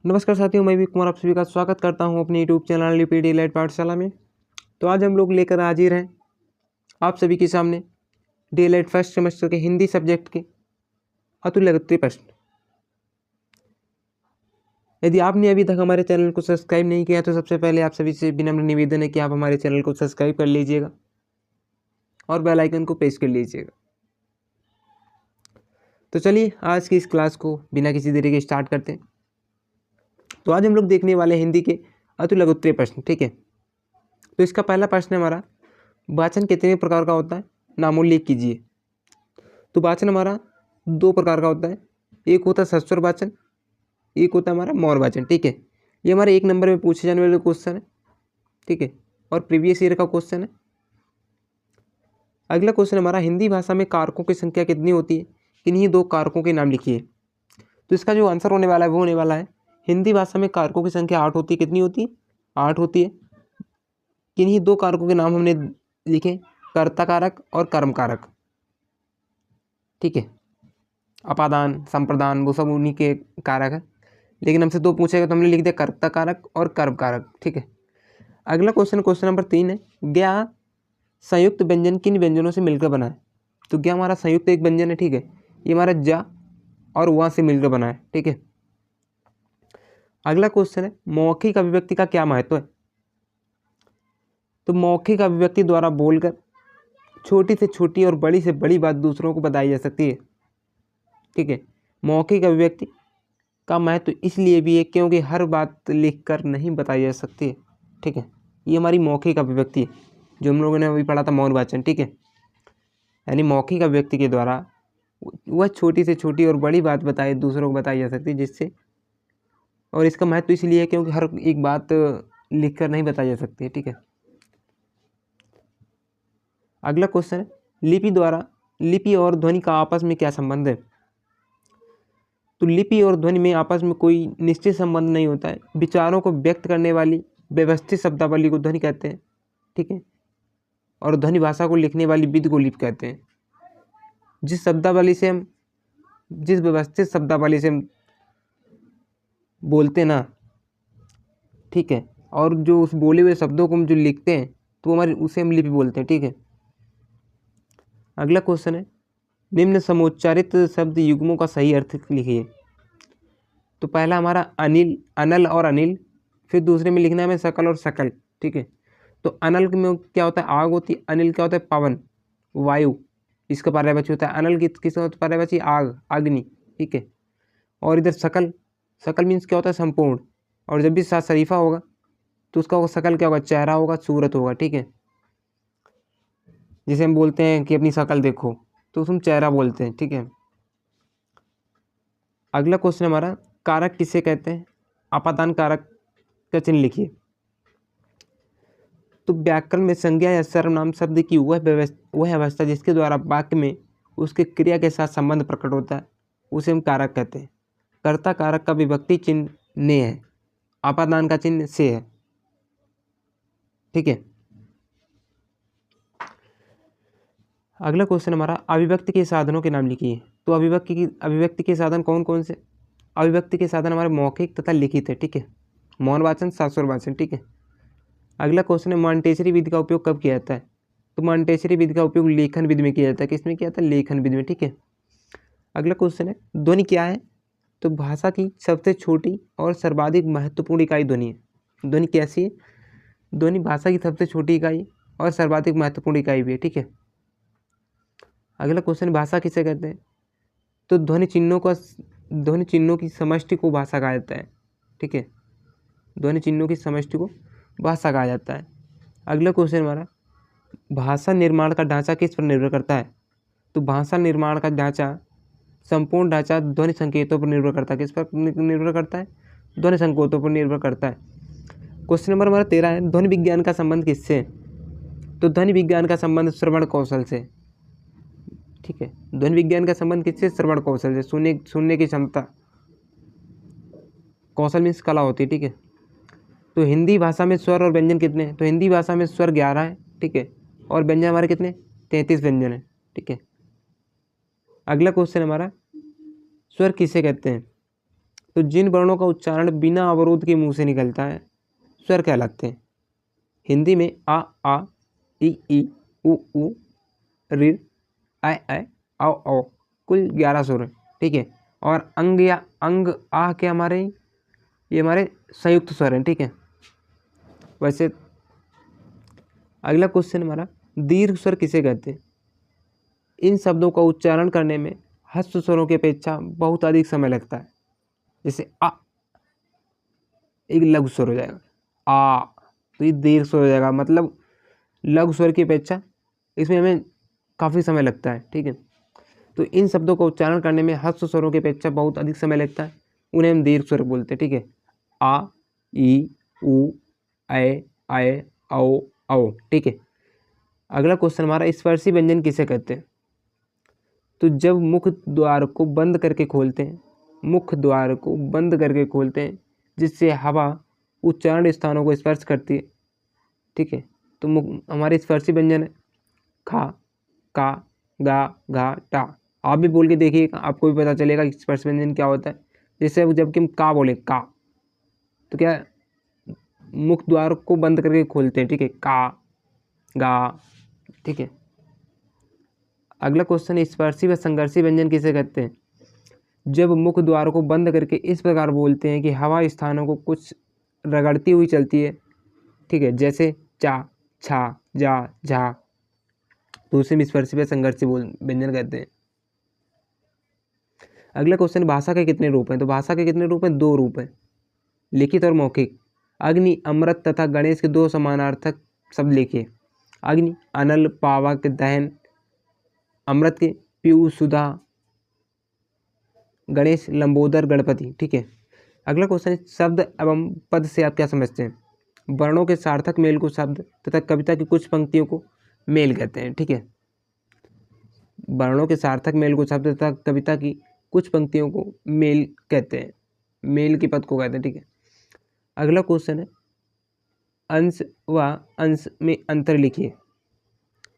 नमस्कार साथियों, मैं भी कुमार आप सभी का स्वागत करता हूं अपने यूट्यूब चैनल लिपि डिलाइट पाठशाला में। तो आज हम लोग लेकर हाजिर हैं आप सभी के सामने डिलाइट फर्स्ट सेमेस्टर के हिंदी सब्जेक्ट के अतुल्य प्रश्न। यदि आपने अभी तक हमारे चैनल को सब्सक्राइब नहीं किया तो सबसे पहले आप सभी से विनम्र निवेदन है कि आप हमारे चैनल को सब्सक्राइब कर लीजिएगा और बेल आइकन को प्रेस कर लीजिएगा। तो चलिए आज की इस क्लास को बिना किसी देरी के स्टार्ट करते हैं। तो आज हम लोग देखने वाले हिंदी के अतुल्य प्रश्न, ठीक है। तो इसका पहला प्रश्न है हमारा, वाचन कितने प्रकार का होता है, नामोल्लेख कीजिए। तो वाचन हमारा दो प्रकार का होता है, एक होता है सस्वर वाचन, एक होता है हमारा मौन वाचन, ठीक है। ये हमारे 1 नंबर में पूछे जाने वाले क्वेश्चन है, ठीक है, और प्रीवियस ईयर का क्वेश्चन है। अगला क्वेश्चन हमारा, हिंदी भाषा में कारकों की संख्या कितनी होती है, इन्हीं 2 कारकों के नाम लिखिए। तो इसका जो आंसर होने वाला है वो होने वाला है, हिंदी भाषा में कारकों की संख्या 8 होती है। कितनी होती है? 8 होती है। किन्हीं 2 कारकों के नाम हमने लिखे, कर्ता कारक और कर्म कारक, ठीक है। अपादान, संप्रदान, वो सब उन्हीं के कारक है, लेकिन हमसे 2 पूछेगा तो हमने लिख दिया कर्ता कारक और कर्म कारक, ठीक है। अगला क्वेश्चन नंबर 3 है, ज्ञा संयुक्त व्यंजन किन व्यंजनों से मिलकर बना है। तो ज्ञा हमारा संयुक्त एक व्यंजन है, ठीक है। ये हमारा जा और वहाँ से मिलकर बना है, ठीक है। अगला क्वेश्चन है, मौखिक अभिव्यक्ति का क्या महत्व है। तो मौखिक अभिव्यक्ति द्वारा बोलकर छोटी से छोटी और बड़ी से बड़ी बात दूसरों को बताई जा सकती है, ठीक है। मौखिक अभिव्यक्ति का महत्व इसलिए भी है क्योंकि हर बात लिखकर नहीं बताई जा सकती है, ठीक है। ये हमारी मौखिक अभिव्यक्ति है, जो हम लोगों ने अभी पढ़ा था मौन वाचन, ठीक है। यानी मौखिक अभिव्यक्ति के द्वारा वह छोटी से छोटी और बड़ी बात बताई दूसरों को बताई जा सकती है, जिससे, और इसका महत्व इसलिए है क्योंकि हर एक बात लिखकर नहीं बताई जा सकती है, ठीक है। अगला क्वेश्चन है, लिपि और ध्वनि का आपस में क्या संबंध है। तो लिपि और ध्वनि में आपस में कोई निश्चित संबंध नहीं होता है। विचारों को व्यक्त करने वाली व्यवस्थित शब्दावली को ध्वनि कहते हैं, ठीक है, और ध्वनि भाषा को लिखने वाली विधि को लिपि कहते हैं। जिस व्यवस्थित शब्दावली से हम बोलते हैं ना, ठीक है, और जो उस बोले हुए शब्दों को हम जो लिखते हैं तो उसे हम लिपि बोलते हैं, ठीक है। अगला क्वेश्चन है, निम्न समोच्चारित शब्द युग्मों का सही अर्थ लिखिए। तो पहला हमारा अनिल, अनल और अनिल, फिर दूसरे में लिखना है हमें सकल और सकल, ठीक है। तो अनल में क्या होता है, आग होती है। अनिल क्या होता है, पवन, वायु, इसका पर्यायवाची होता है। अनल किसका पर्यायवाची, आग, अग्नि, ठीक है। और इधर सकल, सकल मीन्स क्या होता है, संपूर्ण। और जब भी साथ शरीफा होगा तो उसका होगा सकल, क्या होगा, चेहरा होगा, सूरत होगा, ठीक है। जैसे हम बोलते हैं कि अपनी शकल देखो, तो उसमें चेहरा बोलते हैं, ठीक है। अगला क्वेश्चन हमारा, कारक किसे कहते हैं, अपादान कारक का चिन्ह लिखिए। तो व्याकरण में संज्ञा या सर्वनाम शब्द की वह अवस्था जिसके द्वारा वाक्य में उसके क्रिया के साथ संबंध प्रकट होता है उसे हम कारक कहते हैं। कर्ता कारक का विभक्ति चिन्ह ने है, अपादान का चिन्ह से है, ठीक है। अगला क्वेश्चन हमारा, अभिव्यक्ति के साधनों के नाम लिखिए। तो अभिव्यक्ति के साधन कौन कौन से। अभिव्यक्ति के साधन हमारे मौखिक तथा लिखित है, ठीक है। मौन वाचन, शास्त्र वाचन, ठीक है। अगला क्वेश्चन है, मॉन्टेसरी विधि का उपयोग कब किया जाता है। तो मॉन्टेसरी विधि का उपयोग लेखन विधि में किया जाता है। किसमें किया जाता है, लेखन विधि में, ठीक है। अगला क्वेश्चन है, ध्वनि क्या है। तो भाषा की सबसे छोटी और सर्वाधिक महत्वपूर्ण इकाई ध्वनि है। ध्वनि कैसी है, ध्वनि भाषा की सबसे छोटी इकाई और सर्वाधिक महत्वपूर्ण इकाई भी है, ठीक है। अगला क्वेश्चन, भाषा किसे कहते हैं। तो ध्वनि चिन्हों की समष्टि को भाषा कहा जाता है, ठीक है। ध्वनि चिन्हों की समष्टि को भाषा कहा जाता है। अगला क्वेश्चन हमारा, भाषा निर्माण का ढांचा किस पर निर्भर करता है। तो भाषा निर्माण का ढांचा, संपूर्ण ढांचा ध्वनि संकेतों पर निर्भर करता है। किस पर निर्भर करता है, ध्वनि संकेतों पर निर्भर करता है। क्वेश्चन नंबर हमारा 13 है, ध्वनि विज्ञान का संबंध किससे है। तो ध्वनि विज्ञान का संबंध श्रवण कौशल से, ठीक है। ध्वनि विज्ञान का संबंध किससे, श्रवण कौशल से, सुनने की क्षमता। कौशल मीन्स कला होती है, ठीक है। तो हिंदी भाषा में स्वर और व्यंजन कितने हैं। तो हिंदी भाषा में स्वर 11 है, ठीक है, और व्यंजन हमारे कितने, 33 व्यंजन है, ठीक है। अगला क्वेश्चन हमारा, स्वर किसे कहते हैं। तो जिन वर्णों का उच्चारण बिना अवरोध के मुंह से निकलता है स्वर कहलाते हैं। हिंदी में आ ई उ ऋ ऐ औ कुल 11 सुर हैं, ठीक है। और अंग या अंग आ के ये हमारे संयुक्त स्वर हैं, ठीक है। वैसे अगला क्वेश्चन हमारा, दीर्घ स्वर किसे कहते हैं? इन शब्दों का उच्चारण करने में ह्रस्व स्वरों की अपेक्षा बहुत अधिक समय लगता है। जैसे आ, एक लघु स्वर हो जाएगा, आ, तो ये दीर्घ स्वर हो जाएगा, मतलब लघु स्वर की अपेक्षा इसमें हमें काफ़ी समय लगता है, ठीक है। तो इन शब्दों का उच्चारण करने में ह्रस्व स्वरों की अपेक्षा बहुत अधिक समय लगता है, उन्हें हम दीर्घ स्वर बोलते हैं, ठीक है। आ ई उ ऐ औ, ठीक है। अगला क्वेश्चन हमारा, स्पर्शी व्यंजन किसे कहते हैं? तो जब मुख द्वार को बंद करके खोलते हैं, मुख द्वार को बंद करके खोलते हैं जिससे हवा उच्चारण स्थानों को स्पर्श करती है, ठीक है। तो हमारे स्पर्शी व्यंजन है खा, का, गा, घा, टा। आप भी बोल के देखिए, आपको भी पता चलेगा कि स्पर्श व्यंजन क्या होता है। जैसे जबकि हम का बोले का, तो क्या मुख द्वार को बंद करके खोलते हैं, ठीक है, का, गा, ठीक है। अगला क्वेश्चन है, स्पर्शी व संघर्षी व्यंजन किसे कहते हैं? जब मुख द्वार को बंद करके इस प्रकार बोलते हैं कि हवा स्थानों को कुछ रगड़ती हुई चलती है, ठीक है, जैसे चा, छा, जा, झा, तो उसे स्पर्शी व संघर्षी व्यंजन कहते हैं। अगला क्वेश्चन, भाषा के कितने रूप हैं? तो भाषा के कितने रूप हैं? 2 रूप हैं, लिखित और मौखिक। अग्नि, अमृत तथा गणेश के 2 समानार्थक शब्द लिखिए। अग्नि अनल, पावक, दहन। अमृत के पीयू, सुधा। गणेश लंबोदर, गणपति, ठीक है। अगला क्वेश्चन है, शब्द एवं पद से आप क्या समझते हैं? वर्णों के सार्थक मेल को शब्द तथा कविता की कुछ पंक्तियों को मेल कहते हैं, ठीक है। वर्णों के सार्थक मेल को शब्द तथा कविता की कुछ पंक्तियों को मेल कहते हैं, मेल के पद को कहते हैं, ठीक है। अगला क्वेश्चन है, अंश व अंश में अंतर लिखिए।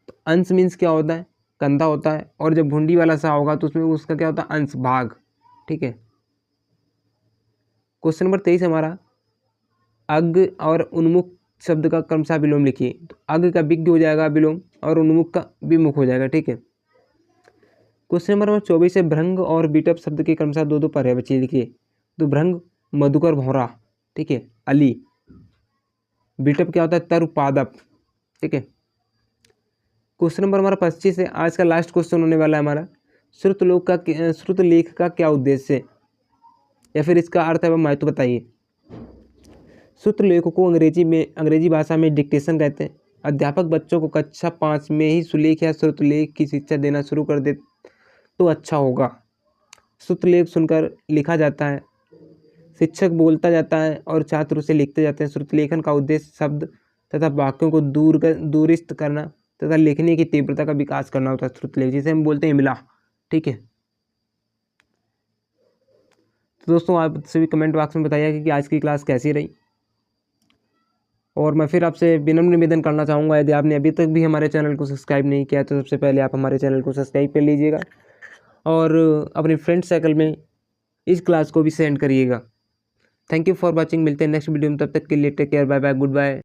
तो अंश मीन्स क्या होता है? कंधा होता है, और जब भुंडी वाला सा होगा तो उसमें उसका क्या होता है? अंश, भाग, ठीक है। क्वेश्चन नंबर 23 हमारा, अग और उन्मुख शब्द का क्रमशः विलोम लिखिए। तो अग का विज्ञ हो जाएगा विलोम, और उन्मुख का विमुख हो जाएगा, ठीक है। क्वेश्चन नंबर 24 है, भृंग और बिटप शब्द के क्रमशः 2 पर्यायवाची लिखिए। तो भृंग मधुकर भौरा, ठीक है, अली। बिटप क्या होता है? तरु पादप, ठीक है। क्वेश्चन नंबर हमारा 25 है, आज का लास्ट क्वेश्चन होने वाला है हमारा, श्रुत लेख का क्या उद्देश्य है, या फिर इसका अर्थ एवं महत्व बताइए। श्रुत लेख को अंग्रेजी भाषा में डिक्टेशन कहते हैं। अध्यापक बच्चों को कक्षा 5 में ही सुलेख या श्रुतलेख की शिक्षा देना शुरू कर दे तो अच्छा होगा। श्रुतलेख सुनकर लिखा जाता है, शिक्षक बोलता जाता है और छात्र उसे लिखते जाते हैं। श्रुतलेखन का उद्देश्य शब्द तथा वाक्यों को दूरिस्त करना तथा लिखने की तीव्रता का विकास करना होता है। श्रुतलेख जिसे हम बोलते हैं इमला, ठीक है। तो दोस्तों, आप सभी कमेंट बॉक्स में बताइएगा कि आज की क्लास कैसी रही, और मैं फिर आपसे विनम्र निवेदन करना चाहूँगा, यदि आपने अभी तक भी हमारे चैनल को सब्सक्राइब नहीं किया तो सबसे पहले आप हमारे चैनल को सब्सक्राइब कर लीजिएगा, और अपने फ्रेंड सर्कल में इस क्लास को भी सेंड करिएगा। Thank you for watching. मिलते हैं नेक्स्ट वीडियो में, तब तक के लिए take care, bye bye, good bye.